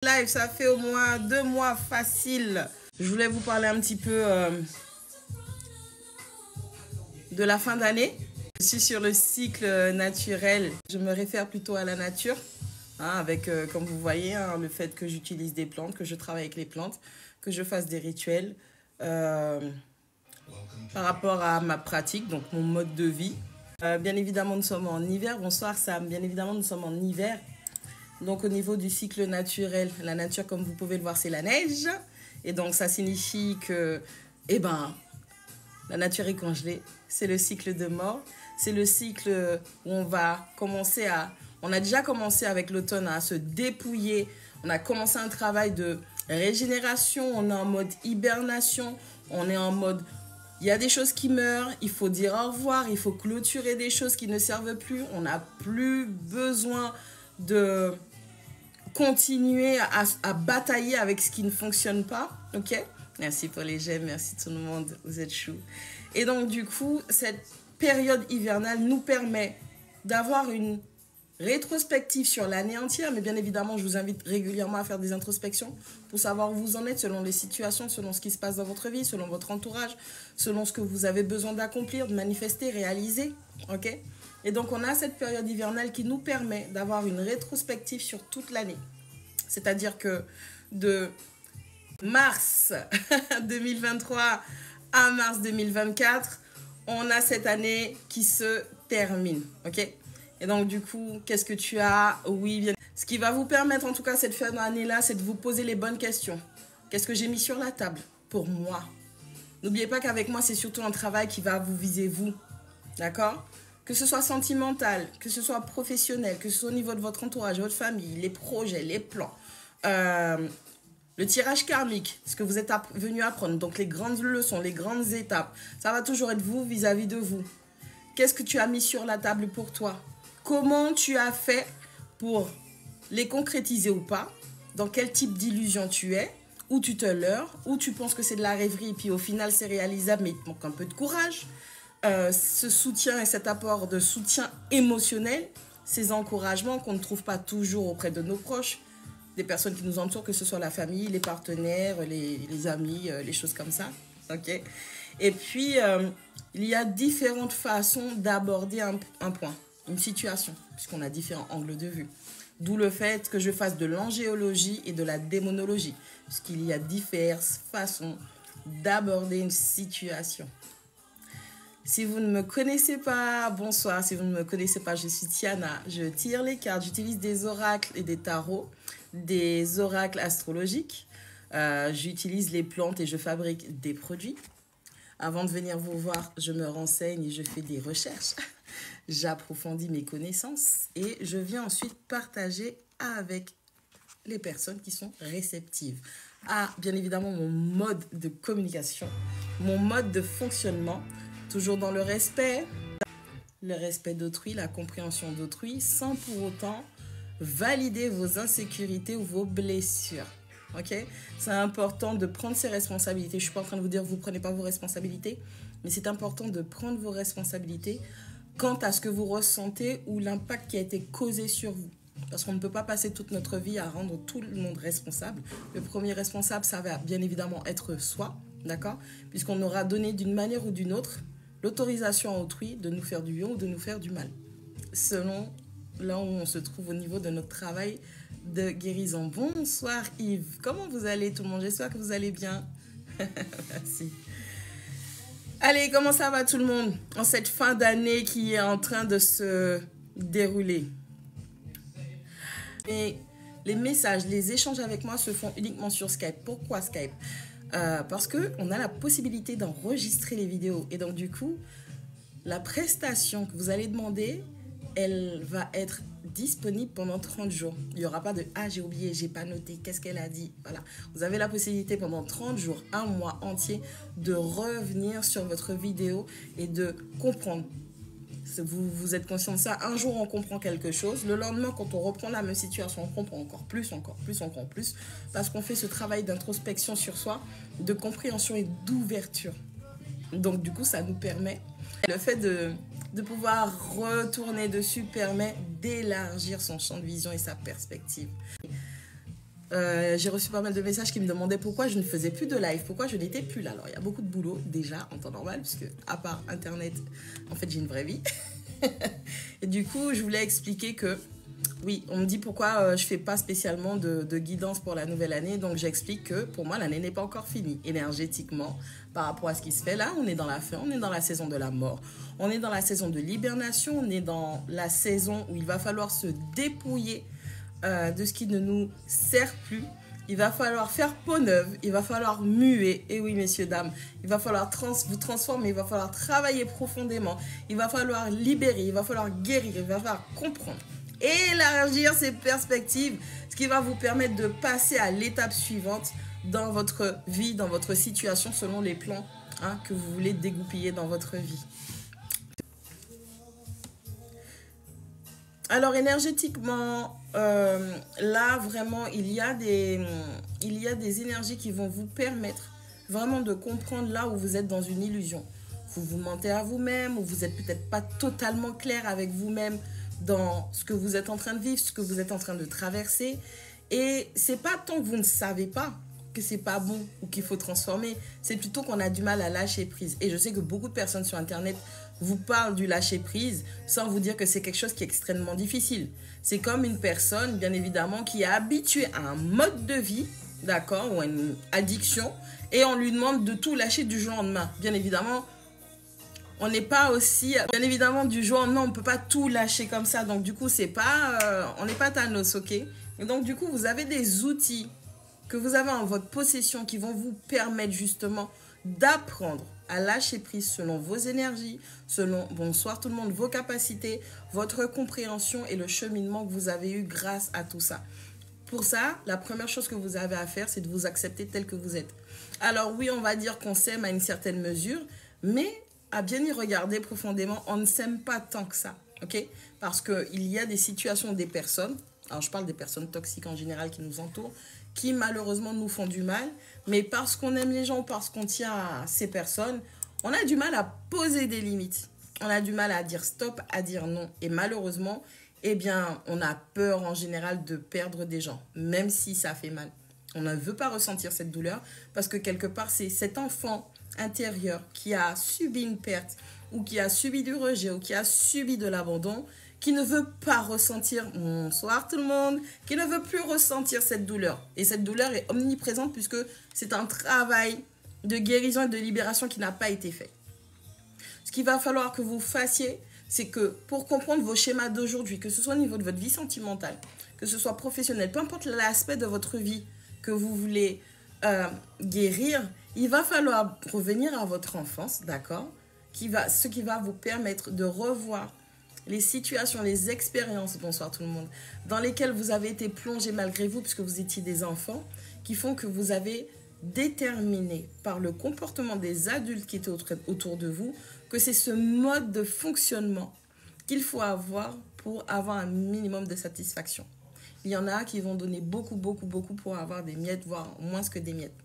Live, ça fait au moins 2 mois facile. Je voulais vous parler un petit peu de la fin d'année. Je suis sur le cycle naturel. Je me réfère plutôt à la nature, hein, avec, comme vous voyez, hein, le fait que j'utilise des plantes, que je travaille avec les plantes, que je fasse des rituels par rapport à ma pratique, donc mon mode de vie. Bien évidemment, nous sommes en hiver. Bonsoir Sam. Bien évidemment, nous sommes en hiver. Donc, au niveau du cycle naturel, la nature, comme vous pouvez le voir, c'est la neige. Et donc, ça signifie que, la nature est congelée. C'est le cycle de mort. C'est le cycle où on va commencer à... On a déjà commencé avec l'automne à se dépouiller. On a commencé un travail de régénération. On est en mode hibernation. On est en mode... Il y a des choses qui meurent. Il faut dire au revoir. Il faut clôturer des choses qui ne servent plus. On n'a plus besoin de... continuer à batailler avec ce qui ne fonctionne pas, ok? Merci pour les j'aime, merci tout le monde, vous êtes chou. Et donc, du coup, cette période hivernale nous permet d'avoir une rétrospective sur l'année entière, mais bien évidemment, je vous invite régulièrement à faire des introspections pour savoir où vous en êtes selon les situations, selon ce qui se passe dans votre vie, selon votre entourage, selon ce que vous avez besoin d'accomplir, de manifester, réaliser, ok? Et donc, on a cette période hivernale qui nous permet d'avoir une rétrospective sur toute l'année. C'est-à-dire que de mars 2023 à mars 2024, on a cette année qui se termine. Ok? Et donc, du coup, qu'est-ce que tu as? Oui, bien. Ce qui va vous permettre, en tout cas, cette fin d'année-là, c'est de vous poser les bonnes questions. Qu'est-ce que j'ai mis sur la table pour moi? N'oubliez pas qu'avec moi, c'est surtout un travail qui va vous viser vous. D'accord? Que ce soit sentimental, que ce soit professionnel, que ce soit au niveau de votre entourage, votre famille, les projets, les plans, le tirage karmique, ce que vous êtes venu apprendre, donc les grandes leçons, les grandes étapes, ça va toujours être vous vis-à-vis de vous. Qu'est-ce que tu as mis sur la table pour toi? Comment tu as fait pour les concrétiser ou pas? Dans quel type d'illusion tu es? Où tu te leurres? Où tu penses que c'est de la rêverie et puis au final c'est réalisable mais il te manque un peu de courage? Ce soutien et cet apport de soutien émotionnel, ces encouragements qu'on ne trouve pas toujours auprès de nos proches, des personnes qui nous entourent, que ce soit la famille, les partenaires, les amis, les choses comme ça. Okay? Et puis, il y a différentes façons d'aborder un point, une situation, puisqu'on a différents angles de vue. D'où le fait que je fasse de l'angéologie et de la démonologie, puisqu'il y a diverses façons d'aborder une situation. Si vous ne me connaissez pas, bonsoir. Si vous ne me connaissez pas, je suis Tiana. Je tire les cartes. J'utilise des oracles et des tarots, des oracles astrologiques. J'utilise les plantes et je fabrique des produits. Avant de venir vous voir, je me renseigne et je fais des recherches. J'approfondis mes connaissances et je viens ensuite partager avec les personnes qui sont réceptives à, bien évidemment, mon mode de communication, mon mode de fonctionnement. Toujours dans le respect d'autrui, la compréhension d'autrui, sans pour autant valider vos insécurités ou vos blessures. Ok? C'est important de prendre ses responsabilités. Je ne suis pas en train de vous dire que vous ne prenez pas vos responsabilités, mais c'est important de prendre vos responsabilités quant à ce que vous ressentez ou l'impact qui a été causé sur vous. Parce qu'on ne peut pas passer toute notre vie à rendre tout le monde responsable. Le premier responsable, ça va bien évidemment être soi, d'accord? Puisqu'on aura donné d'une manière ou d'une autre l'autorisation à autrui de nous faire du bien ou de nous faire du mal, selon là où on se trouve au niveau de notre travail de guérison. Bonsoir Yves, comment vous allez tout le monde? J'espère que vous allez bien. Merci. Allez, comment ça va tout le monde en cette fin d'année qui est en train de se dérouler? Et les messages, les échanges avec moi se font uniquement sur Skype. Pourquoi Skype? Parce qu'on a la possibilité d'enregistrer les vidéos. Et donc, du coup, la prestation que vous allez demander, elle va être disponible pendant 30 jours. Il n'y aura pas de « Ah, j'ai oublié, j'ai pas noté, qu'est-ce qu'elle a dit ?» Voilà. Vous avez la possibilité pendant 30 jours, un mois entier, de revenir sur votre vidéo et de comprendre. Vous êtes conscient de ça. Un jour, on comprend quelque chose. Le lendemain, quand on reprend la même situation, on comprend encore plus. Parce qu'on fait ce travail d'introspection sur soi, de compréhension et d'ouverture. Donc, du coup, ça nous permet... Le fait de pouvoir retourner dessus permet d'élargir son champ de vision et sa perspective. J'ai reçu pas mal de messages qui me demandaient pourquoi je ne faisais plus de live, pourquoi je n'étais plus là. Alors, il y a beaucoup de boulot déjà en temps normal, puisque à part Internet, en fait, j'ai une vraie vie. Et du coup, je voulais expliquer que, oui, on me dit pourquoi je ne fais pas spécialement de guidance pour la nouvelle année. Donc, j'explique que pour moi, l'année n'est pas encore finie énergétiquement par rapport à ce qui se fait là. On est dans la fin, on est dans la saison de la mort, on est dans la saison de l'hibernation, on est dans la saison où il va falloir se dépouiller de ce qui ne nous sert plus. Il va falloir faire peau neuve, il va falloir muer, et oui messieurs, dames, il va falloir vous transformer, il va falloir travailler profondément, il va falloir libérer, il va falloir guérir, il va falloir comprendre, élargir ses perspectives, ce qui va vous permettre de passer à l'étape suivante dans votre vie, dans votre situation, selon les plans que vous voulez dégoupiller dans votre vie. Alors énergétiquement, là vraiment il y a des énergies qui vont vous permettre vraiment de comprendre là où vous êtes dans une illusion. Vous vous mentez à vous-même, ou vous n'êtes peut-être pas totalement clair avec vous-même dans ce que vous êtes en train de vivre, ce que vous êtes en train de traverser. Et c'est pas tant que vous ne savez pas que c'est pas bon ou qu'il faut transformer, c'est plutôt qu'on a du mal à lâcher prise. Et je sais que beaucoup de personnes sur Internet vous parlent du lâcher prise sans vous dire que c'est quelque chose qui est extrêmement difficile. C'est comme une personne, bien évidemment, qui est habituée à un mode de vie, d'accord, ou à une addiction, et on lui demande de tout lâcher du jour au lendemain. Bien évidemment, on n'est pas aussi... Bien évidemment, du jour au lendemain, on ne peut pas tout lâcher comme ça. Donc, du coup, c'est pas... on n'est pas Thanos, ok? Et donc, du coup, vous avez des outils que vous avez en votre possession qui vont vous permettre justement d'apprendre à lâcher prise selon vos énergies, selon, bonsoir tout le monde, vos capacités, votre compréhension et le cheminement que vous avez eu grâce à tout ça. Pour ça, la première chose que vous avez à faire, c'est de vous accepter tel que vous êtes. Alors oui, on va dire qu'on s'aime à une certaine mesure, mais à bien y regarder profondément, on ne s'aime pas tant que ça, ok? Parce qu'il y a des situations, des personnes, alors je parle des personnes toxiques en général qui nous entourent, qui malheureusement nous font du mal, mais parce qu'on aime les gens, parce qu'on tient à ces personnes, on a du mal à poser des limites. On a du mal à dire stop, à dire non. Et malheureusement, eh bien, on a peur en général de perdre des gens, même si ça fait mal. On ne veut pas ressentir cette douleur parce que quelque part, c'est cet enfant intérieur qui a subi une perte ou qui a subi du rejet ou qui a subi de l'abandon, qui ne veut pas ressentir, bonsoir tout le monde, qui ne veut plus ressentir cette douleur. Et cette douleur est omniprésente puisque c'est un travail de guérison et de libération qui n'a pas été fait. Ce qu'il va falloir que vous fassiez, c'est que pour comprendre vos schémas d'aujourd'hui, que ce soit au niveau de votre vie sentimentale, que ce soit professionnel, peu importe l'aspect de votre vie que vous voulez guérir, il va falloir revenir à votre enfance, d'accord? Ce qui va vous permettre de revoir les situations, les expériences, bonsoir tout le monde, dans lesquelles vous avez été plongé malgré vous, puisque vous étiez des enfants, qui font que vous avez déterminé par le comportement des adultes qui étaient autour de vous, que c'est ce mode de fonctionnement qu'il faut avoir pour avoir un minimum de satisfaction. Il y en a qui vont donner beaucoup pour avoir des miettes, voire moins que des miettes.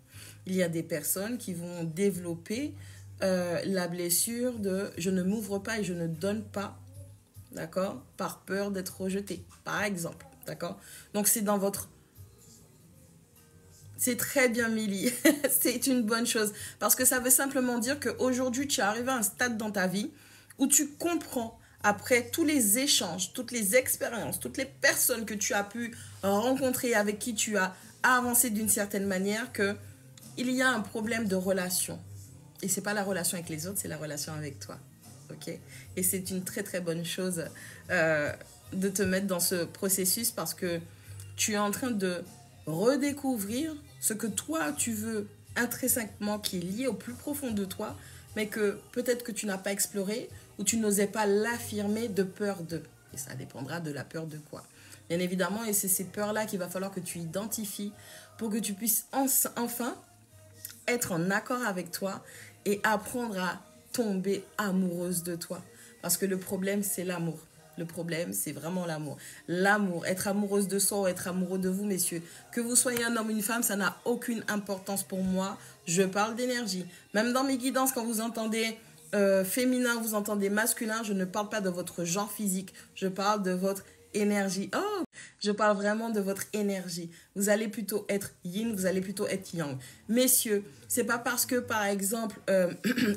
Il y a des personnes qui vont développer la blessure de « je ne m'ouvre pas et je ne donne pas », d'accord, par peur d'être rejeté, par exemple, d'accord. Donc, c'est dans votre... C'est très bien, Milly. C'est une bonne chose. Parce que ça veut simplement dire qu'aujourd'hui, tu es arrivé à un stade dans ta vie où tu comprends, après tous les échanges, toutes les expériences, toutes les personnes que tu as pu rencontrer, avec qui tu as avancé d'une certaine manière, qu'il y a un problème de relation. Et ce n'est pas la relation avec les autres, c'est la relation avec toi. Okay. Et c'est une très très bonne chose de te mettre dans ce processus parce que tu es en train de redécouvrir ce que toi tu veux intrinsèquement qui est lié au plus profond de toi, mais que peut-être que tu n'as pas exploré ou tu n'osais pas l'affirmer de peur de. Et ça dépendra de la peur de quoi. Bien évidemment, et c'est ces peurs-là qu'il va falloir que tu identifies pour que tu puisses enfin être en accord avec toi et apprendre à tomber amoureuse de toi. Parce que le problème, c'est l'amour. Le problème, c'est vraiment l'amour. L'amour, être amoureuse de soi ou être amoureux de vous, messieurs. Que vous soyez un homme ou une femme, ça n'a aucune importance pour moi. Je parle d'énergie. Même dans mes guidances, quand vous entendez féminin, vous entendez masculin, je ne parle pas de votre genre physique. Je parle de votre énergie. Oh, Je parle vraiment de votre énergie. Vous allez plutôt être yin, vous allez plutôt être yang. Messieurs, c'est pas parce que, par exemple,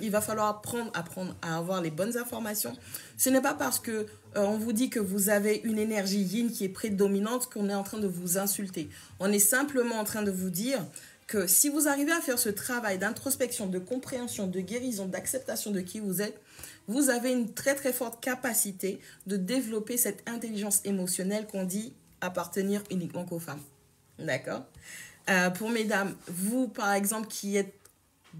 il va falloir apprendre à avoir les bonnes informations. Ce n'est pas parce que on vous dit que vous avez une énergie yin qui est prédominante qu'on est en train de vous insulter. On est simplement en train de vous dire que si vous arrivez à faire ce travail d'introspection, de compréhension, de guérison, d'acceptation de qui vous êtes, vous avez une très très forte capacité de développer cette intelligence émotionnelle qu'on dit appartenir uniquement qu'aux femmes. D'accord? Pour mesdames, vous par exemple qui êtes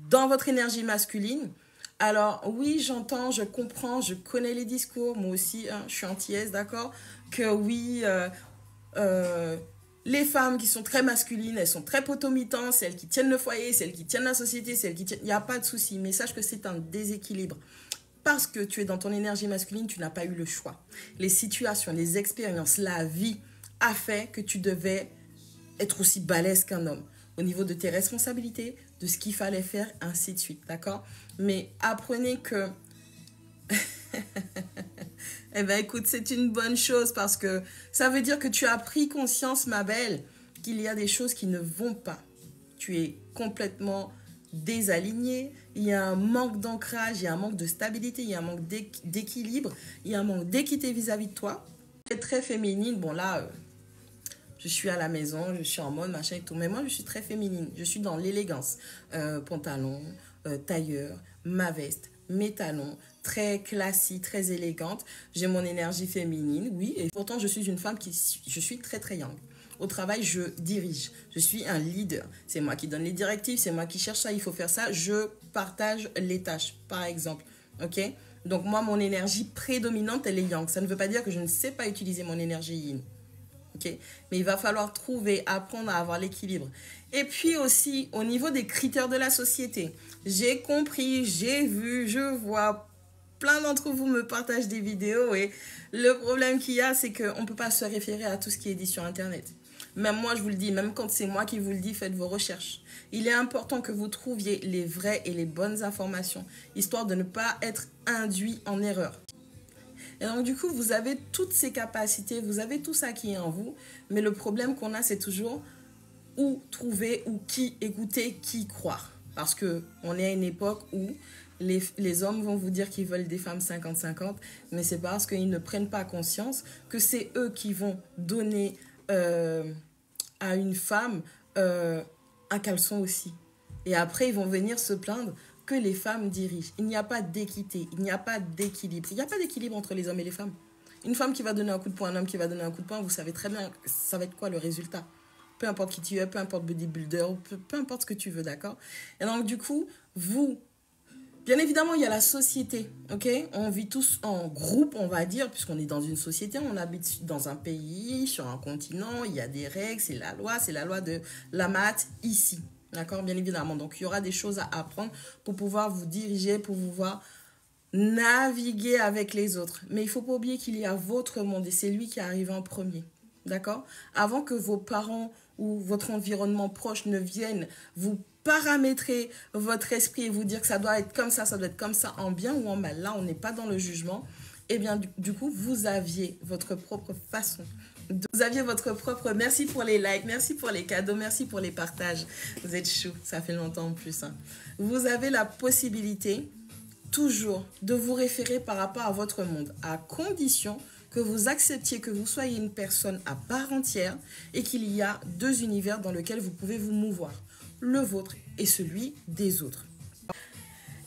dans votre énergie masculine, alors oui, j'entends, je comprends, je connais les discours, moi aussi, hein, je suis antillaise, d'accord? Que oui, les femmes qui sont très masculines, elles sont très potomitantes, celles qui tiennent le foyer, celles qui tiennent la société, celles qui tiennent... Il n'y a pas de souci, mais sache que c'est un déséquilibre. Parce que tu es dans ton énergie masculine, tu n'as pas eu le choix. Les situations, les expériences, la vie a fait que tu devais être aussi balèze qu'un homme. Au niveau de tes responsabilités, de ce qu'il fallait faire, ainsi de suite, d'accord? Mais apprenez que... Eh bien, écoute, c'est une bonne chose parce que ça veut dire que tu as pris conscience, ma belle, qu'il y a des choses qui ne vont pas. Tu es complètement désalignée, il y a un manque d'ancrage, il y a un manque de stabilité, il y a un manque d'équilibre, il y a un manque d'équité vis-à-vis de toi. Tu es très féminine, bon là, je suis à la maison, je suis en mode machin et tout, mais moi je suis très féminine, je suis dans l'élégance. Pantalon, tailleur, ma veste, mes talons, très classique, très élégante. J'ai mon énergie féminine, oui, et pourtant je suis une femme je suis très très young. Au travail, je dirige, je suis un leader. C'est moi qui donne les directives, c'est moi qui cherche ça, il faut faire ça. Je partage les tâches, par exemple, ok? Donc moi, mon énergie prédominante, elle est yang. Ça ne veut pas dire que je ne sais pas utiliser mon énergie yin. Okay. Mais il va falloir apprendre à avoir l'équilibre. Et puis aussi, au niveau des critères de la société, j'ai compris, j'ai vu, je vois, plein d'entre vous me partagent des vidéos et le problème qu'il y a, c'est qu'on ne peut pas se référer à tout ce qui est dit sur Internet. Même moi, je vous le dis, même quand c'est moi qui vous le dis, faites vos recherches. Il est important que vous trouviez les vraies et les bonnes informations, histoire de ne pas être induit en erreur. Et donc, du coup, vous avez toutes ces capacités, vous avez tout ça qui est en vous. Mais le problème qu'on a, c'est toujours où trouver, ou qui écouter, qui croire. Parce qu'on est à une époque où les hommes vont vous dire qu'ils veulent des femmes 50-50, mais c'est parce qu'ils ne prennent pas conscience que c'est eux qui vont donner à une femme un caleçon aussi. Et après, ils vont venir se plaindre que les femmes dirigent. Il n'y a pas d'équité, il n'y a pas d'équilibre. Il n'y a pas d'équilibre entre les hommes et les femmes. Une femme qui va donner un coup de poing, un homme qui va donner un coup de poing, vous savez très bien ça va être quoi le résultat. Peu importe qui tu es, peu importe bodybuilder, peu importe ce que tu veux, d'accord? Et donc, du coup, bien évidemment, il y a la société, ok? On vit tous en groupe, on va dire, puisqu'on est dans une société, on habite dans un pays, sur un continent, il y a des règles, c'est la loi de la maths ici. D'accord, bien évidemment. Donc, il y aura des choses à apprendre pour pouvoir vous diriger, pour pouvoir naviguer avec les autres. Mais il ne faut pas oublier qu'il y a votre monde et c'est lui qui arrive en premier. D'accord? Avant que vos parents ou votre environnement proche ne viennent vous paramétrer votre esprit et vous dire que ça doit être comme ça doit être comme ça, en bien ou en mal. Là, on n'est pas dans le jugement. Eh bien, du coup, vous aviez votre propre façon. Vous aviez votre propre... Merci pour les likes, merci pour les cadeaux, merci pour les partages. Vous êtes chou, ça fait longtemps en plus. Hein. Vous avez la possibilité toujours de vous référer par rapport à votre monde, à condition que vous acceptiez que vous soyez une personne à part entière et qu'il y a deux univers dans lesquels vous pouvez vous mouvoir, le vôtre et celui des autres.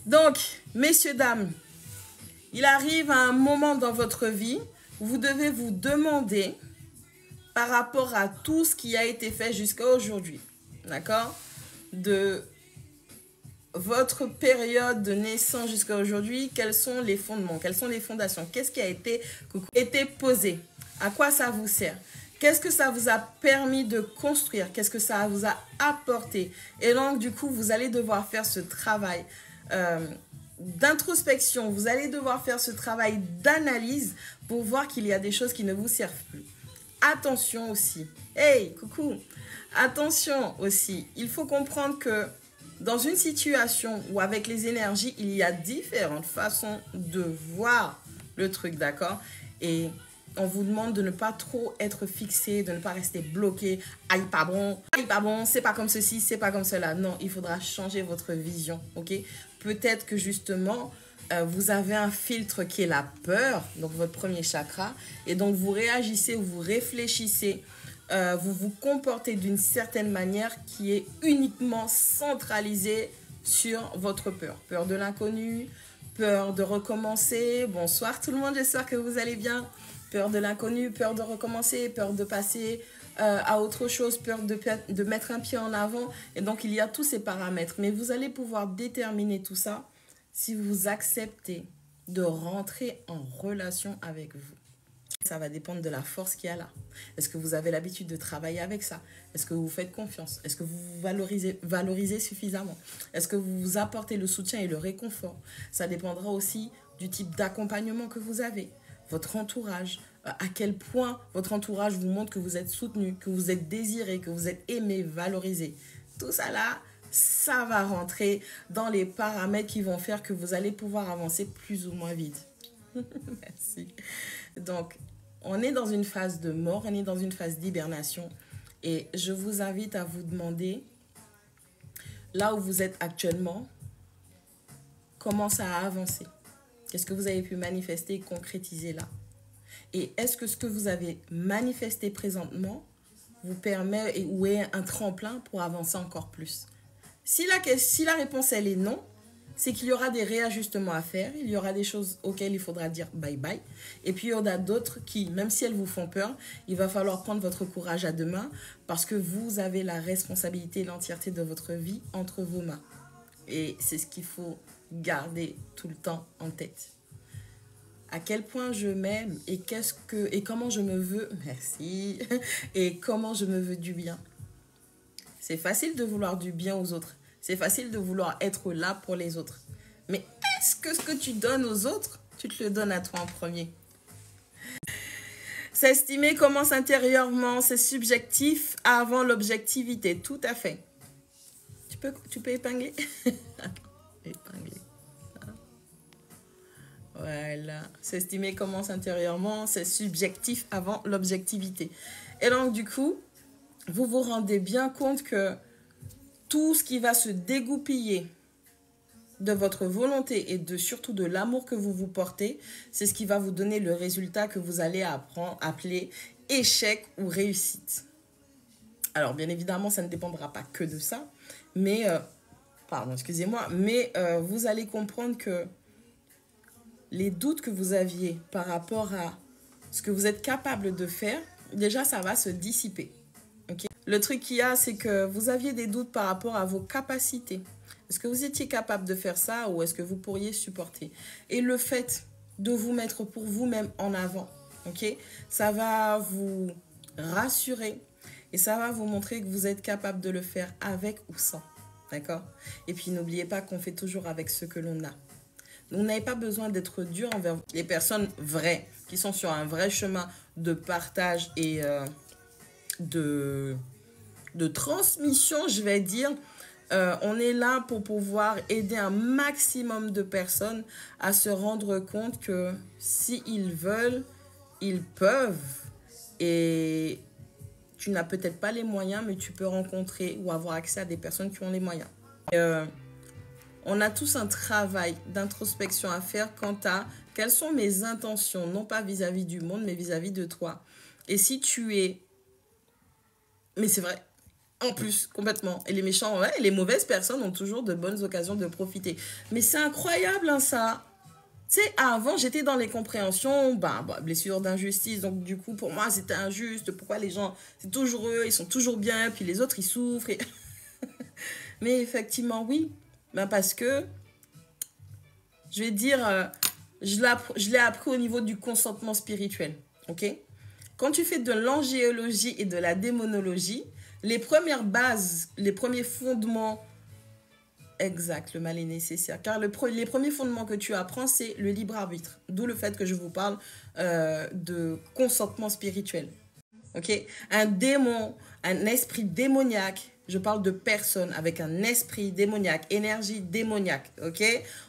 Donc, messieurs, dames, il arrive à un moment dans votre vie où vous devez vous demander par rapport à tout ce qui a été fait jusqu'à aujourd'hui, d'accord? De votre période de naissance jusqu'à aujourd'hui, quels sont les fondements, quelles sont les fondations, qu'est-ce qui a été posé, à quoi ça vous sert, qu'est-ce que ça vous a permis de construire, qu'est-ce que ça vous a apporté. Et donc, du coup, vous allez devoir faire ce travail d'introspection, vous allez devoir faire ce travail d'analyse pour voir qu'il y a des choses qui ne vous servent plus. Attention aussi, hey, coucou, attention aussi, il faut comprendre que dans une situation où avec les énergies, il y a différentes façons de voir le truc, d'accord? Et on vous demande de ne pas trop être fixé, de ne pas rester bloqué. Aïe, pas bon, c'est pas comme ceci, c'est pas comme cela. Non, il faudra changer votre vision, ok? Peut-être que justement, vous avez un filtre qui est la peur, donc votre premier chakra, et donc vous réagissez, vous réfléchissez, vous vous comportez d'une certaine manière qui est uniquement centralisée sur votre peur. Peur de l'inconnu, peur de recommencer. Bonsoir tout le monde, j'espère que vous allez bien. Peur de l'inconnu, peur de recommencer, peur de passer à autre chose, peur de mettre un pied en avant. Et donc, il y a tous ces paramètres. Mais vous allez pouvoir déterminer tout ça si vous acceptez de rentrer en relation avec vous. Ça va dépendre de la force qu'il y a là. Est-ce que vous avez l'habitude de travailler avec ça? Est-ce que vous faites confiance? Est-ce que vous vous valorisez suffisamment? Est-ce que vous vous apportez le soutien et le réconfort? Ça dépendra aussi du type d'accompagnement que vous avez, votre entourage, à quel point votre entourage vous montre que vous êtes soutenu, que vous êtes désiré, que vous êtes aimé, valorisé. Tout ça là, ça va rentrer dans les paramètres qui vont faire que vous allez pouvoir avancer plus ou moins vite. Merci. Donc, on est dans une phase de mort, on est dans une phase d'hibernation. Et je vous invite à vous demander, là où vous êtes actuellement, comment ça a avancé? Qu'est-ce que vous avez pu manifester et concrétiser là? Et est-ce que ce que vous avez manifesté présentement vous permet ou est un tremplin pour avancer encore plus? Si la réponse elle est non, c'est qu'il y aura des réajustements à faire, il y aura des choses auxquelles il faudra dire bye bye. Et puis il y en a d'autres qui, même si elles vous font peur, il va falloir prendre votre courage à deux mains parce que vous avez la responsabilité et l'entièreté de votre vie entre vos mains. Et c'est ce qu'il faut garder tout le temps en tête. À quel point je m'aime et comment je me veux, merci, et comment je me veux du bien. C'est facile de vouloir du bien aux autres. C'est facile de vouloir être là pour les autres. Mais est-ce que ce que tu donnes aux autres, tu te le donnes à toi en premier? S'estimer commence intérieurement, c'est subjectif avant l'objectivité. Tout à fait. Tu peux épingler? Épingler. Voilà. S'estimer commence intérieurement, c'est subjectif avant l'objectivité. Et donc, du coup, vous vous rendez bien compte que tout ce qui va se dégoupiller de votre volonté et surtout de l'amour que vous vous portez, c'est ce qui va vous donner le résultat que vous allez appeler échec ou réussite. Alors, bien évidemment, ça ne dépendra pas que de ça, mais, vous allez comprendre que les doutes que vous aviez par rapport à ce que vous êtes capable de faire, déjà, ça va se dissiper. Okay? Le truc qu'il y a, c'est que vous aviez des doutes par rapport à vos capacités. Est-ce que vous étiez capable de faire ça ou est-ce que vous pourriez supporter? Et le fait de vous mettre pour vous-même en avant, okay, ça va vous rassurer et ça va vous montrer que vous êtes capable de le faire avec ou sans. D'accord? Et puis, n'oubliez pas qu'on fait toujours avec ce que l'on a. Vous n'avez pas besoin d'être dur envers les personnes vraies, qui sont sur un vrai chemin de partage et de transmission, je vais dire. On est là pour pouvoir aider un maximum de personnes à se rendre compte que s'ils veulent, ils peuvent. Et tu n'as peut-être pas les moyens, mais tu peux rencontrer ou avoir accès à des personnes qui ont les moyens. On a tous un travail d'introspection à faire quant à quelles sont mes intentions, non pas vis-à-vis du monde, mais vis-à-vis de toi. Et si tu es... Mais c'est vrai, en plus, complètement. Et les méchants, ouais, et les mauvaises personnes ont toujours de bonnes occasions de profiter. Mais c'est incroyable, hein, ça. Tu sais, avant, j'étais dans les compréhensions, blessure d'injustice. Donc, du coup, pour moi, c'était injuste. Pourquoi les gens, c'est toujours eux, ils sont toujours bien, puis les autres, ils souffrent. Et... Mais effectivement, oui. Parce que, je vais dire, je l'ai appris au niveau du consentement spirituel. Ok? Quand tu fais de l'angéologie et de la démonologie, les premières bases, les premiers fondements, exact, le mal est nécessaire. Car les premiers fondements que tu apprends, c'est le libre arbitre. D'où le fait que je vous parle de consentement spirituel. Ok? Un démon, un esprit démoniaque, je parle de personnes avec un esprit démoniaque, énergie démoniaque, ok?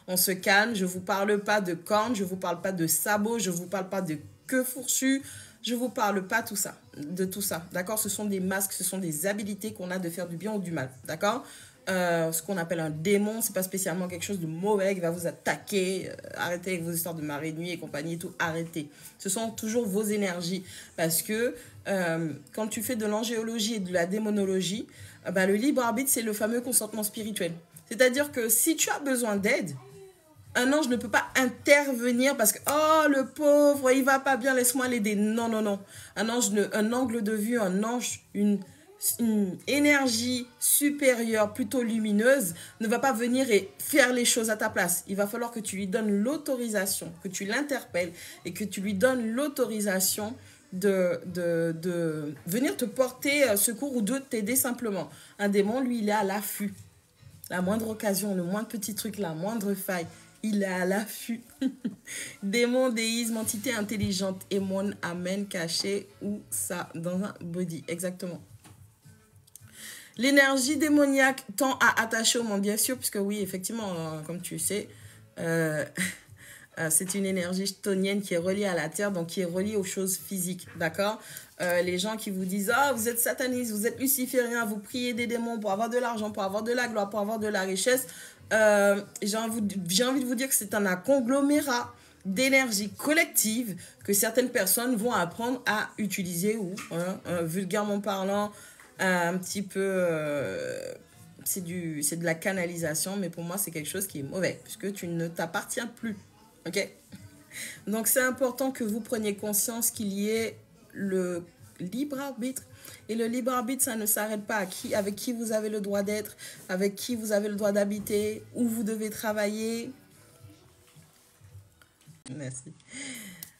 On se calme, je ne vous parle pas de cornes, je ne vous parle pas de sabots, je ne vous parle pas de que fourchu. Je vous parle pas de tout ça, d'accord? Ce sont des masques, ce sont des habilités qu'on a de faire du bien ou du mal, d'accord? Ce qu'on appelle un démon, c'est pas spécialement quelque chose de mauvais qui va vous attaquer. Arrêtez avec vos histoires de marée de nuit et compagnie et tout, arrêtez. Ce sont toujours vos énergies parce que quand tu fais de l'angéologie et de la démonologie, le libre arbitre, c'est le fameux consentement spirituel. C'est-à-dire que si tu as besoin d'aide, un ange ne peut pas intervenir parce que, oh, le pauvre, il va pas bien, laisse-moi l'aider. Non, non, non. Un ange, un angle de vue, un ange, une énergie supérieure, plutôt lumineuse, ne va pas venir et faire les choses à ta place. Il va falloir que tu lui donnes l'autorisation, que tu l'interpelles et que tu lui donnes l'autorisation de venir te porter secours ou de t'aider simplement. Un démon, lui, il est à l'affût. La moindre occasion, le moindre petit truc, la moindre faille, il est à l'affût. Démon, déisme, entité intelligente, émon, amen, caché, ou ça, dans un body. Exactement. L'énergie démoniaque tend à attacher au monde, bien sûr, puisque oui, effectivement, comme tu sais, c'est une énergie chtonienne qui est reliée à la Terre, donc qui est reliée aux choses physiques, d'accord? Les gens qui vous disent « Ah, vous êtes sataniste, vous êtes luciférien, vous priez des démons pour avoir de l'argent, pour avoir de la gloire, pour avoir de la richesse. » J'ai envie de vous dire que c'est un conglomérat d'énergie collective que certaines personnes vont apprendre à utiliser ou, vulgairement parlant, un petit peu... c'est de la canalisation, mais pour moi, c'est quelque chose qui est mauvais, puisque tu ne t'appartiens plus. Ok? Donc, c'est important que vous preniez conscience qu'il y ait le libre arbitre. Et le libre arbitre, ça ne s'arrête pas avec qui vous avez le droit d'être, avec qui vous avez le droit d'habiter, où vous devez travailler. Merci.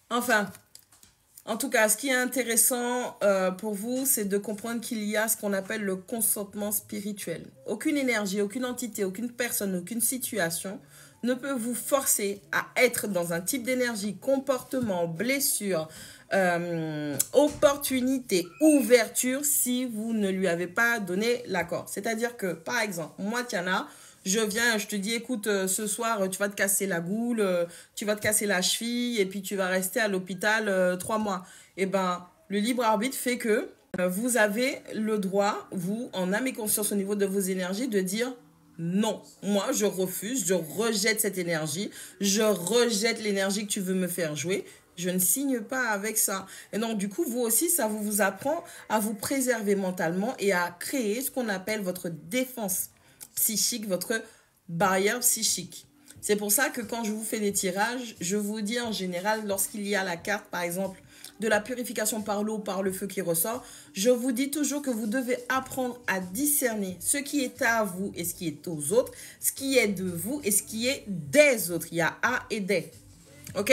Enfin, en tout cas, ce qui est intéressant pour vous, c'est de comprendre qu'il y a ce qu'on appelle le consentement spirituel. Aucune énergie, aucune entité, aucune personne, aucune situation ne peut vous forcer à être dans un type d'énergie, comportement, blessure, opportunité, ouverture si vous ne lui avez pas donné l'accord. C'est-à-dire que, par exemple, moi, Tiana, je viens, je te dis, écoute, ce soir, tu vas te casser la goule, tu vas te casser la cheville et puis tu vas rester à l'hôpital 3 mois. Eh ben, le libre arbitre fait que vous avez le droit, vous, en âme et conscience au niveau de vos énergies, de dire non. Moi, je refuse, je rejette cette énergie, je rejette l'énergie que tu veux me faire jouer. Je ne signe pas avec ça. Et donc, du coup, vous aussi, ça vous apprend à vous préserver mentalement et à créer ce qu'on appelle votre défense psychique, votre barrière psychique. C'est pour ça que quand je vous fais des tirages, je vous dis en général, lorsqu'il y a la carte, par exemple, de la purification par l'eau, par le feu qui ressort, je vous dis toujours que vous devez apprendre à discerner ce qui est à vous et ce qui est aux autres, ce qui est de vous et ce qui est des autres. Il y a à et des. Ok?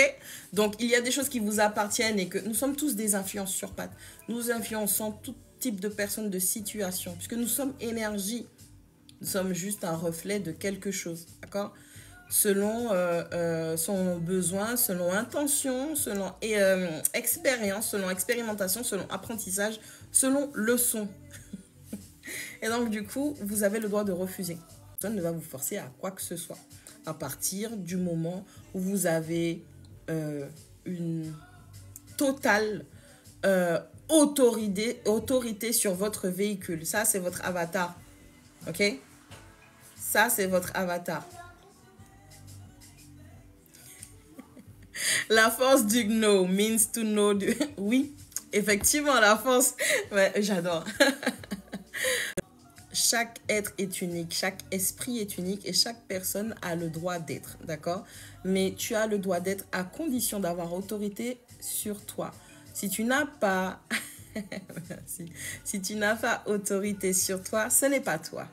Donc, il y a des choses qui vous appartiennent et que nous sommes tous des influences sur pattes. Nous influençons tout type de personnes, de situations, puisque nous sommes énergie. Nous sommes juste un reflet de quelque chose, d'accord? Selon son besoin, selon intention, selon expérience, selon expérimentation, selon apprentissage, selon leçon. Et donc, du coup, vous avez le droit de refuser. Personne ne va vous forcer à quoi que ce soit. À partir du moment où vous avez une totale autorité sur votre véhicule. Ça, c'est votre avatar. Ok? Ça, c'est votre avatar. La force du know means to know. Oui, effectivement, la force. Ouais, j'adore. Chaque être est unique, chaque esprit est unique et chaque personne a le droit d'être, d'accord? Mais tu as le droit d'être à condition d'avoir autorité sur toi. Si tu n'as pas... si tu n'as pas autorité sur toi, ce n'est pas toi.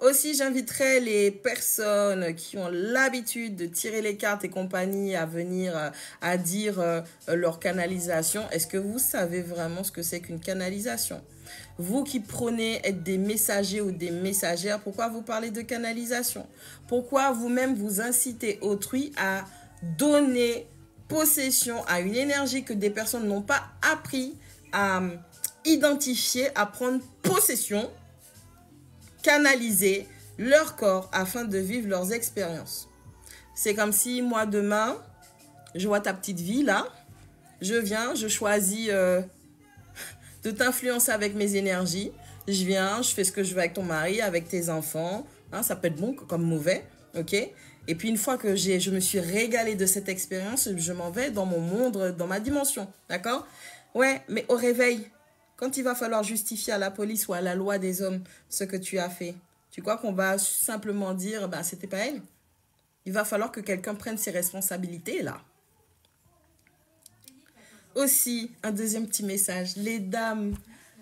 Aussi, j'inviterai les personnes qui ont l'habitude de tirer les cartes et compagnie à venir à dire leur canalisation. Est-ce que vous savez vraiment ce que c'est qu'une canalisation? Vous qui prenez être des messagers ou des messagères, pourquoi vous parlez de canalisation? Pourquoi vous-même vous incitez autrui à donner possession à une énergie que des personnes n'ont pas appris à identifier, à prendre possession, canaliser leur corps afin de vivre leurs expériences? C'est comme si moi demain, je vois ta petite vie là, je viens, je choisis de t'influencer avec mes énergies, je viens, je fais ce que je veux avec ton mari, avec tes enfants, hein, ça peut être bon comme mauvais, ok? Et puis une fois que je me suis régalée de cette expérience, je m'en vais dans mon monde, dans ma dimension, d'accord? Ouais, mais au réveil, quand il va falloir justifier à la police ou à la loi des hommes ce que tu as fait, tu crois qu'on va simplement dire, bah, c'était pas elle? Il va falloir que quelqu'un prenne ses responsabilités, là. Aussi, un deuxième petit message. Les dames,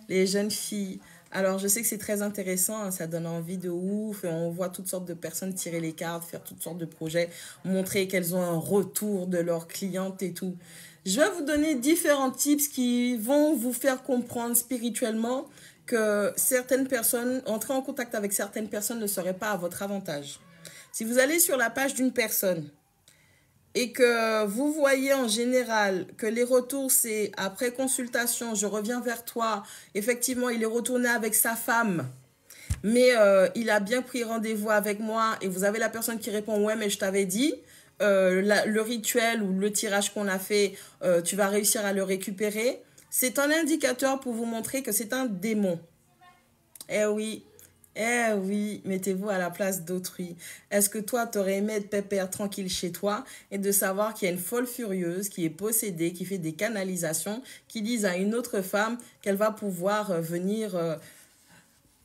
les jeunes filles. Alors, je sais que c'est très intéressant, hein, ça donne envie de ouf. Et on voit toutes sortes de personnes tirer les cartes, faire toutes sortes de projets, montrer qu'elles ont un retour de leurs clientes et tout. Je vais vous donner différents tips qui vont vous faire comprendre spirituellement que certaines personnes, entrer en contact avec certaines personnes ne serait pas à votre avantage. Si vous allez sur la page d'une personne et que vous voyez en général que les retours, c'est après consultation, je reviens vers toi, effectivement, il est retourné avec sa femme, mais il a bien pris rendez-vous avec moi et vous avez la personne qui répond, ouais, mais je t'avais dit, le rituel ou le tirage qu'on a fait, tu vas réussir à le récupérer. C'est un indicateur pour vous montrer que c'est un démon. Eh oui, mettez-vous à la place d'autrui. Est-ce que toi, t'aurais aimé être pépère tranquille chez toi et de savoir qu'il y a une folle furieuse qui est possédée, qui fait des canalisations, qui disent à une autre femme qu'elle va pouvoir venir...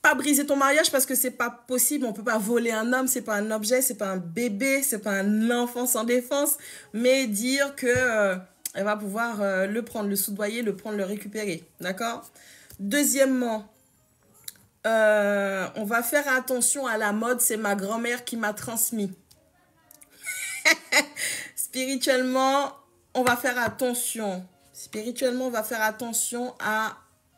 pas briser ton mariage parce que c'est pas possible, on peut pas voler un homme, c'est pas un objet, c'est pas un bébé, c'est pas un enfant sans défense, mais dire que elle va pouvoir le prendre, le soudoyer, le prendre, le récupérer, d'accord? Deuxièmement, on va faire attention à la mode, c'est ma grand-mère qui m'a transmis. Spirituellement, on va faire attention. Spirituellement, on va faire attention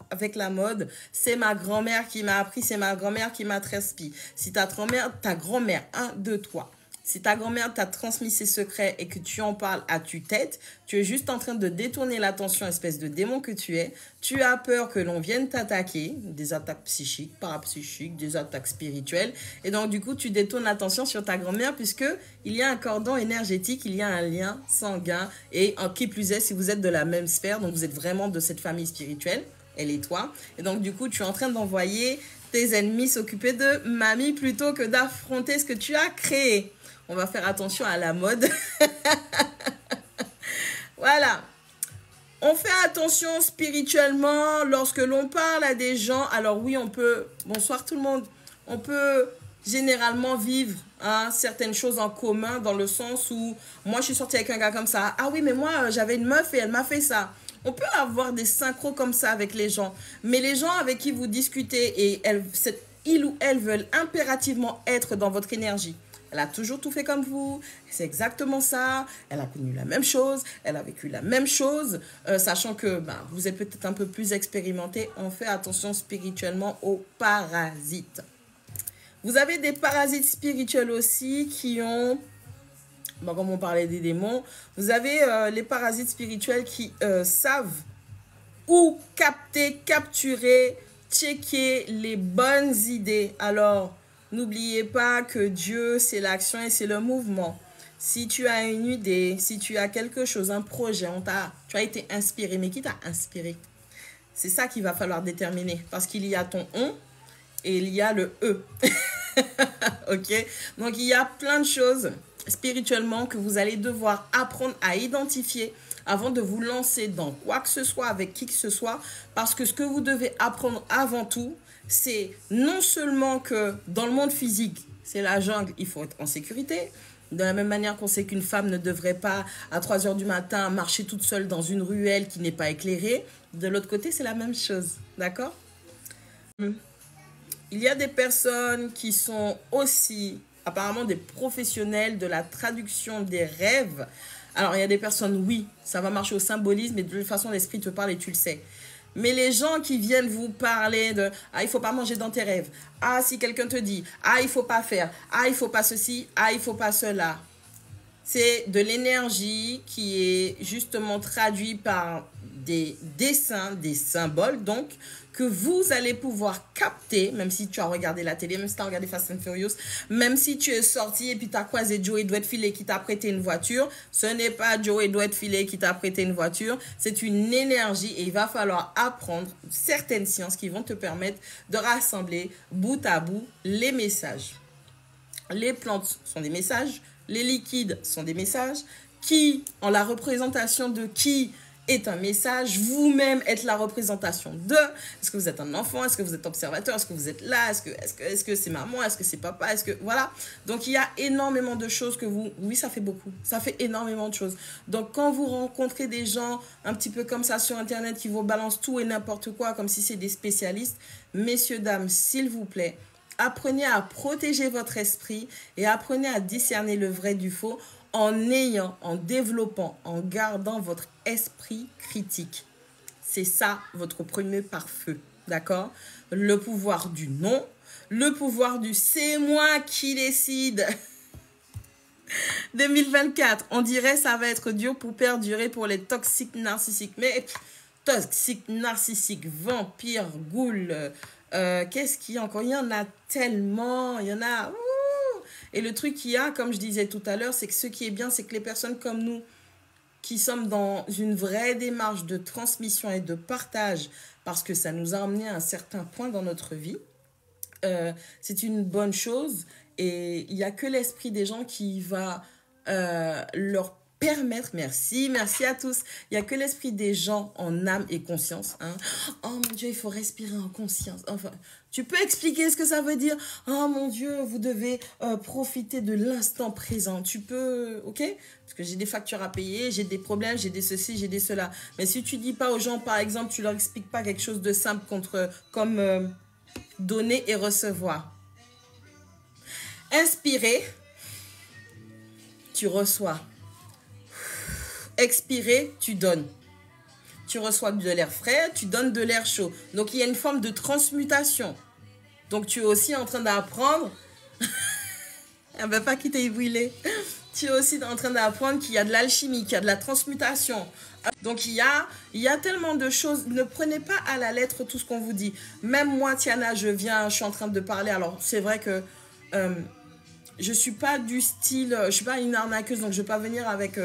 avec la mode. C'est ma grand-mère qui m'a appris, c'est ma grand-mère qui m'a transmis. Si ta grand-mère, 1, 2, 3. Si ta grand-mère t'a transmis ses secrets et que tu en parles à tue-tête, tu es juste en train de détourner l'attention, espèce de démon que tu es. Tu as peur que l'on vienne t'attaquer, des attaques psychiques, parapsychiques, des attaques spirituelles. Et donc, du coup, tu détournes l'attention sur ta grand-mère puisque il y a un cordon énergétique, il y a un lien sanguin. Et en qui plus est, si vous êtes de la même sphère, donc vous êtes vraiment de cette famille spirituelle, elle et toi. Et donc, du coup, tu es en train d'envoyer tes ennemis s'occuper de mamie plutôt que d'affronter ce que tu as créé. On va faire attention à la mode. Voilà. On fait attention spirituellement lorsque l'on parle à des gens. Alors oui, on peut... Bonsoir tout le monde. On peut généralement vivre certaines choses en commun dans le sens où moi, je suis sortie avec un gars comme ça. Ah oui, mais moi, j'avais une meuf et elle m'a fait ça. On peut avoir des synchros comme ça avec les gens. Mais les gens avec qui vous discutez et ils ou elles veulent impérativement être dans votre énergie. Elle a toujours tout fait comme vous, c'est exactement ça, elle a connu la même chose, elle a vécu la même chose, sachant que vous êtes peut-être un peu plus expérimenté, on fait attention spirituellement aux parasites. Vous avez des parasites spirituels aussi qui ont, comme on parlait des démons, vous avez les parasites spirituels qui savent où capter, capturer, checker les bonnes idées. Alors, n'oubliez pas que Dieu, c'est l'action et c'est le mouvement. Si tu as une idée, si tu as quelque chose, un projet, tu as été inspiré. Mais qui t'a inspiré? C'est ça qu'il va falloir déterminer. Parce qu'il y a ton on et il y a le e. Ok? Donc, il y a plein de choses spirituellement que vous allez devoir apprendre à identifier avant de vous lancer dans quoi que ce soit avec qui que ce soit. Parce que ce que vous devez apprendre avant tout, c'est non seulement que dans le monde physique, c'est la jungle, il faut être en sécurité. De la même manière qu'on sait qu'une femme ne devrait pas, à 3 heures du matin, marcher toute seule dans une ruelle qui n'est pas éclairée. De l'autre côté, c'est la même chose. D'accord? Il y a des personnes qui sont aussi, apparemment, des professionnels de la traduction des rêves. Alors, il y a des personnes, oui, ça va marcher au symbolisme, mais de toute façon, l'esprit te parle et tu le sais. Mais les gens qui viennent vous parler de « Ah, il faut pas manger dans tes rêves. Ah, si quelqu'un te dit « Ah, il faut pas faire. Ah, il faut pas ceci. Ah, il faut pas cela. » C'est de l'énergie qui est justement traduite par des dessins, des symboles, donc, que vous allez pouvoir capter, même si tu as regardé la télé, même si tu as regardé Fast and Furious, même si tu es sorti et puis tu as croisé Joey Doigtfilet qui t'a prêté une voiture, ce n'est pas Joey Doigtfilet qui t'a prêté une voiture, c'est une énergie et il va falloir apprendre certaines sciences qui vont te permettre de rassembler bout à bout les messages. Les plantes sont des messages, les liquides sont des messages, qui, en la représentation de qui est un message, vous-même êtes la représentation de, est-ce que vous êtes un enfant, est-ce que vous êtes observateur, est-ce que vous êtes là, est-ce que c'est maman, est-ce que c'est papa, est-ce que, voilà. Donc, il y a énormément de choses que vous, oui, ça fait beaucoup, ça fait énormément de choses. Donc, quand vous rencontrez des gens un petit peu comme ça sur Internet qui vous balancent tout et n'importe quoi, comme si c'est des spécialistes, messieurs, dames, s'il vous plaît, apprenez à protéger votre esprit et apprenez à discerner le vrai du faux en développant, en gardant votre esprit critique. C'est ça votre premier pare-feu, d'accord? Le pouvoir du non, le pouvoir du c'est moi qui décide. 2024, on dirait ça va être dur pour perdurer pour les toxiques narcissiques. Mais toxiques, narcissiques, vampires, ghouls, qu'est-ce qu'il y a encore? Il y en a tellement, il y en a... Et le truc qu'il y a, comme je disais tout à l'heure, c'est que ce qui est bien, c'est que les personnes comme nous, qui sommes dans une vraie démarche de transmission et de partage, parce que ça nous a emmené à un certain point dans notre vie, c'est une bonne chose. Et il n'y a que l'esprit des gens qui va leur permettre, merci à tous, il n'y a que l'esprit des gens en âme et conscience. Hein. Oh mon Dieu, il faut respirer en conscience. Enfin, tu peux expliquer ce que ça veut dire? Oh mon Dieu, vous devez profiter de l'instant présent. Tu peux, ok? Parce que j'ai des factures à payer, j'ai des problèmes, j'ai des ceci, j'ai des cela. Mais si tu dis pas aux gens, par exemple, tu leur expliques pas quelque chose de simple comme donner et recevoir. Inspirer, tu reçois. Expirer, tu donnes. Tu reçois de l'air frais, tu donnes de l'air chaud. Donc, il y a une forme de transmutation. Donc, tu es aussi en train d'apprendre. Elle ne va pas quitter brûler. Tu es aussi en train d'apprendre qu'il y a de l'alchimie, qu'il y a de la transmutation. Donc, il y a tellement de choses. Ne prenez pas à la lettre tout ce qu'on vous dit. Même moi, Tiana, je suis en train de parler. Alors, c'est vrai que... je suis pas du style, je suis pas une arnaqueuse, donc je vais pas venir avec,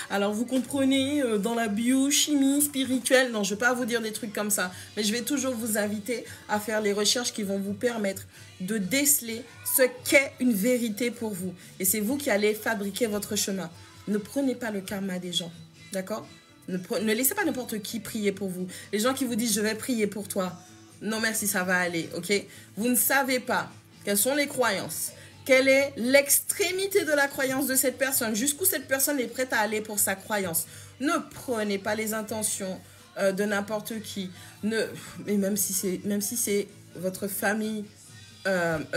alors vous comprenez, dans la biochimie spirituelle, non, je vais pas vous dire des trucs comme ça, mais je vais toujours vous inviter à faire les recherches qui vont vous permettre de déceler ce qu'est une vérité pour vous. Et c'est vous qui allez fabriquer votre chemin. Ne prenez pas le karma des gens, d'accord? Ne laissez pas n'importe qui prier pour vous. Les gens qui vous disent, je vais prier pour toi. Non, merci, ça va aller, ok? Vous ne savez pas quelles sont les croyances. Quelle est l'extrémité de la croyance de cette personne? Jusqu'où cette personne est prête à aller pour sa croyance? Ne prenez pas les intentions de n'importe qui. Mais même si c'est votre famille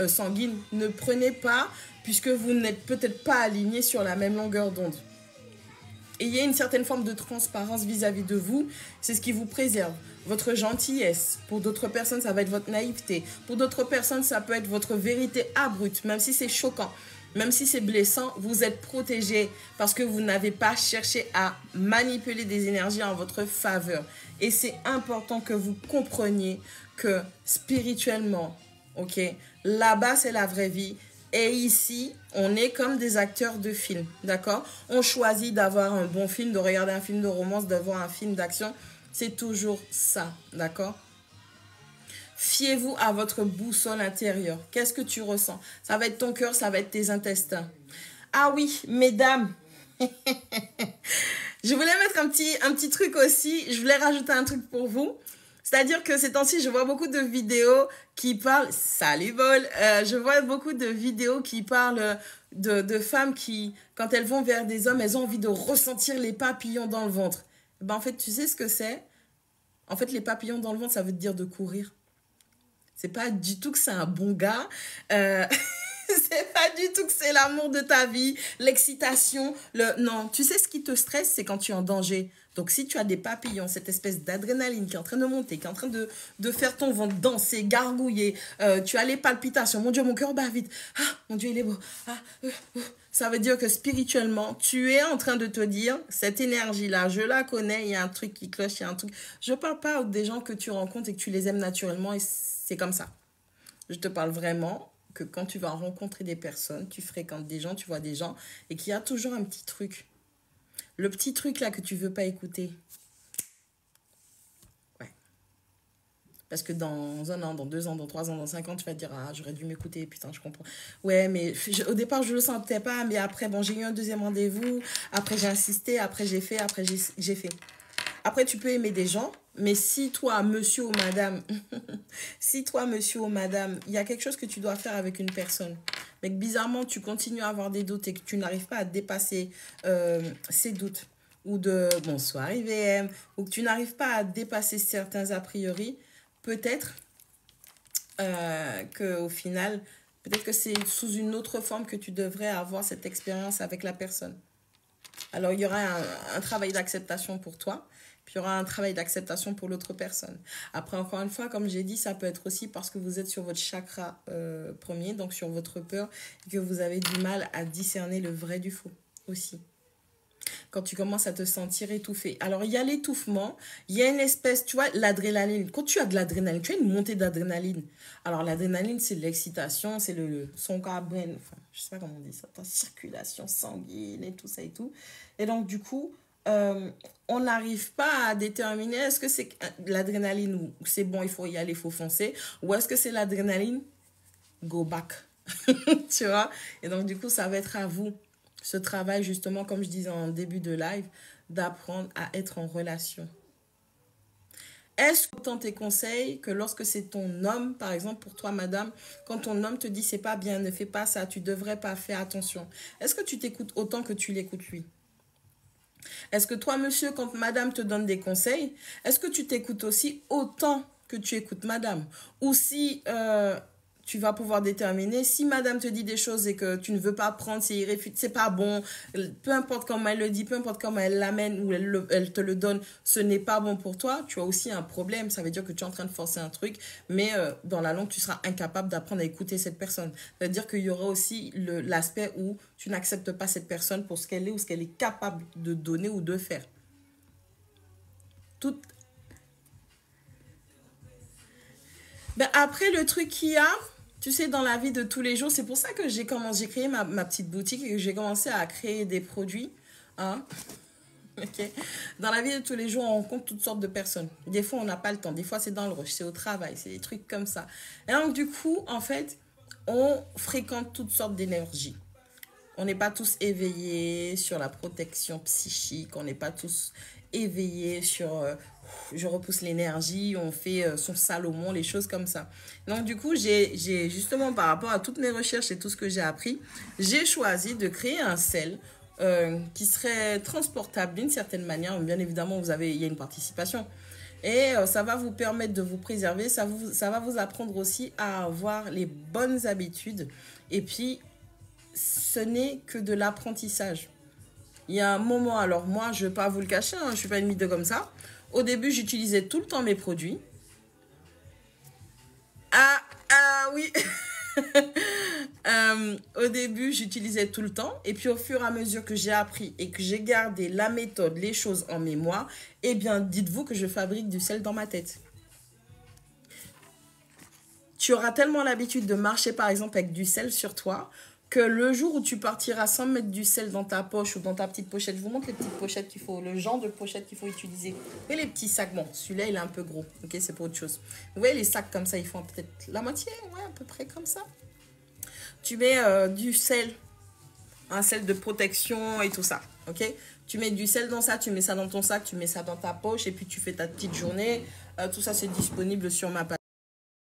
sanguine, ne prenez pas, puisque vous n'êtes peut-être pas alignés sur la même longueur d'onde. Et il y a une certaine forme de transparence vis-à-vis de vous. C'est ce qui vous préserve. Votre gentillesse. Pour d'autres personnes, ça va être votre naïveté. Pour d'autres personnes, ça peut être votre vérité abrupte. Même si c'est choquant, même si c'est blessant, vous êtes protégé parce que vous n'avez pas cherché à manipuler des énergies en votre faveur. Et c'est important que vous compreniez que spirituellement, ok, là-bas, c'est la vraie vie. Et ici, on est comme des acteurs de film, d'accord? On choisit d'avoir un bon film, de regarder un film de romance, d'avoir un film d'action. C'est toujours ça, d'accord? Fiez-vous à votre boussole intérieure. Qu'est-ce que tu ressens? Ça va être ton cœur, ça va être tes intestins. Ah oui, mesdames, je voulais mettre un petit truc aussi. Je voulais rajouter un truc pour vous. C'est-à-dire que ces temps-ci, je vois beaucoup de vidéos qui parlent... Salut, Vol! Je vois beaucoup de vidéos qui parlent de femmes qui, quand elles vont vers des hommes, elles ont envie de ressentir les papillons dans le ventre. Ben, en fait, tu sais ce que c'est? En fait, les papillons dans le ventre, ça veut dire de courir. C'est pas du tout que c'est un bon gars. C'est pas du tout que c'est l'amour de ta vie, l'excitation. Non, tu sais ce qui te stresse, c'est quand tu es en danger. Donc, si tu as des papillons, cette espèce d'adrénaline qui est en train de monter, qui est en train de faire ton ventre danser, gargouiller, tu as les palpitations, mon Dieu, mon cœur bat vite, ah, mon Dieu, il est beau, ah, ça veut dire que spirituellement, tu es en train de te dire, cette énergie-là, je la connais, il y a un truc qui cloche, il y a un truc. Je ne parle pas des gens que tu rencontres et que tu les aimes naturellement et c'est comme ça. Je te parle vraiment que quand tu vas rencontrer des personnes, tu fréquentes des gens, tu vois des gens et qu'il y a toujours un petit truc. Le petit truc là que tu veux pas écouter. Ouais. Parce que dans 1 an, dans 2 ans, dans 3 ans, dans 5 ans, tu vas te dire, ah, j'aurais dû m'écouter, putain, je comprends. Ouais, mais au départ, je le sentais pas, mais après, bon, j'ai eu un deuxième rendez-vous, après j'ai insisté, après j'ai fait, après j'ai fait. Après, tu peux aimer des gens, mais si toi, monsieur ou madame, si toi, monsieur ou madame, il y a quelque chose que tu dois faire avec une personne, mais que bizarrement, tu continues à avoir des doutes et que tu n'arrives pas à dépasser ces doutes, ou de bonsoir IVM, ou que tu n'arrives pas à dépasser certains a priori, peut-être qu'au final, peut-être que c'est sous une autre forme que tu devrais avoir cette expérience avec la personne. Alors, il y aura un travail d'acceptation pour toi, puis il y aura un travail d'acceptation pour l'autre personne. Après, encore une fois, comme j'ai dit, ça peut être aussi parce que vous êtes sur votre chakra premier, donc sur votre peur, et que vous avez du mal à discerner le vrai du faux aussi. Quand tu commences à te sentir étouffé. Alors, il y a l'étouffement, il y a une espèce, tu vois, l'adrénaline. Quand tu as de l'adrénaline, tu as une montée d'adrénaline. Alors, l'adrénaline, c'est l'excitation, c'est son carben, enfin, je sais pas comment on dit ça, ta circulation sanguine et tout ça et tout. Et donc, du coup, on n'arrive pas à déterminer est-ce que c'est l'adrénaline ou c'est bon, il faut y aller, il faut foncer, ou est-ce que c'est l'adrénaline, go back. Tu vois? Et donc, du coup, ça va être à vous. Ce travail, justement, comme je disais en début de live, d'apprendre à être en relation. Est-ce que autant tes conseils que lorsque c'est ton homme, par exemple pour toi, madame, quand ton homme te dit c'est pas bien, ne fais pas ça, tu devrais pas faire attention. Est-ce que tu t'écoutes autant que tu l'écoutes lui? Est-ce que toi, monsieur, quand madame te donne des conseils, est-ce que tu t'écoutes aussi autant que tu écoutes madame? Ou si tu vas pouvoir déterminer, si madame te dit des choses et que tu ne veux pas prendre, c'est irréfutable, c'est pas bon, peu importe comment elle le dit, peu importe comment elle l'amène ou elle te le donne, ce n'est pas bon pour toi, tu as aussi un problème. Ça veut dire que tu es en train de forcer un truc, mais dans la langue, tu seras incapable d'apprendre à écouter cette personne. Ça veut dire qu'il y aura aussi l'aspect où tu n'acceptes pas cette personne pour ce qu'elle est ou ce qu'elle est capable de donner ou de faire. Tout. Ben après, le truc qu'il y a, tu sais, dans la vie de tous les jours, c'est pour ça que j'ai créé ma petite boutique et que j'ai commencé à créer des produits. Hein? Okay. Dans la vie de tous les jours, on rencontre toutes sortes de personnes. Des fois, on n'a pas le temps. Des fois, c'est dans le rush, c'est au travail, c'est des trucs comme ça. Et donc, du coup, en fait, on fréquente toutes sortes d'énergies. On n'est pas tous éveillés sur la protection psychique. On n'est pas tous éveillés sur je repousse l'énergie, on fait son Salomon, les choses comme ça. Donc du coup, j'ai justement par rapport à toutes mes recherches et tout ce que j'ai appris, j'ai choisi de créer un sel qui serait transportable d'une certaine manière. Bien évidemment, il y a une participation. Et ça va vous permettre de vous préserver, ça va vous apprendre aussi à avoir les bonnes habitudes. Et puis, ce n'est que de l'apprentissage. Il y a un moment, alors moi, je ne vais pas vous le cacher, hein, je ne suis pas une mytho comme ça. Au début, j'utilisais tout le temps mes produits. Ah oui. Au début, j'utilisais tout le temps. Et puis, au fur et à mesure que j'ai appris et que j'ai gardé la méthode, les choses en mémoire, eh bien, dites-vous que je fabrique du sel dans ma tête. Tu auras tellement l'habitude de marcher, par exemple, avec du sel sur toi, que le jour où tu partiras sans mettre du sel dans ta poche ou dans ta petite pochette, je vous montre les petites pochettes qu'il faut, le genre de pochette qu'il faut utiliser. Et les petits sacs, bon, celui-là, il est un peu gros, ok, c'est pour autre chose. Vous voyez, les sacs comme ça, ils font peut-être la moitié, ouais, à peu près comme ça. Tu mets du sel, un sel de protection et tout ça, ok. Tu mets du sel dans ça, tu mets ça dans ton sac, tu mets ça dans ta poche et puis tu fais ta petite journée. Tout ça, c'est disponible sur ma page.